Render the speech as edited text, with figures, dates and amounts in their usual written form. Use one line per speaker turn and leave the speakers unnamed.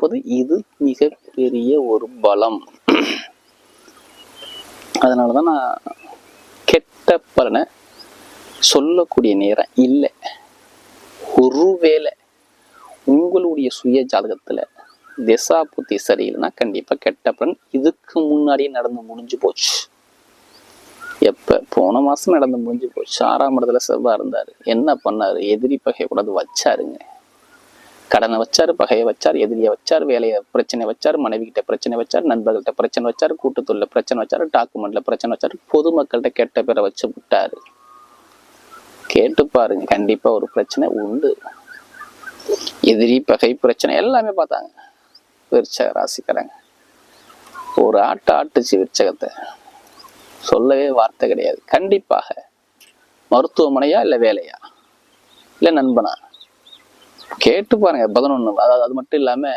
இருப்பது இது மிக பெரிய ஒரு பலம். அதனாலதான் நான் கெட்ட பலனை சொல்லக்கூடிய நேரம் இல்லை. ஒருவேளை உங்களுடைய சுய ஜாதகத்துல திசா புத்தி சரியில்லைன்னா கண்டிப்பா கெட்ட பலன் இதுக்கு முன்னாடியே நடந்து முடிஞ்சு போச்சு. எப்ப போன மாசம் நடந்து முடிஞ்சு போச்சு. 6ஆம் இடத்துல செவ்வாய் இருந்தாரு. என்ன பண்ணாரு? எதிரி பகையை கூடாது வச்சாருங்க. கடனை வச்சாரு, பகையை வச்சாரு, எதிரியை வச்சாரு, வேலையை பிரச்சனை வச்சாரு, மனைவி கிட்ட பிரச்சனை வச்சாரு, நண்பர்கள்ட்ட பிரச்சனை வச்சாரு, கூட்டுத்தொழில பிரச்சனை வச்சாரு, டாக்குமெண்ட்ல பிரச்சனை வச்சாரு, பொதுமக்கள்கிட்ட கெட்ட பேரை வச்சு விட்டாரு. கேட்டு பாருங்க, கண்டிப்பா ஒரு பிரச்சனை உண்டு. எதிரி பகை பிரச்சனை எல்லாமே பார்த்தாங்க. விருச்சக ராசிக்காரங்க ஒரு ஆட்டுச்சு விருச்சகத்தை. சொல்லவே வார்த்தை கிடையாது. கண்டிப்பாக மருத்துவமனையா இல்ல வேலையா இல்ல நண்பனா கேட்டு பாருங்க. 11. அதாவது அது மட்டும் இல்லாம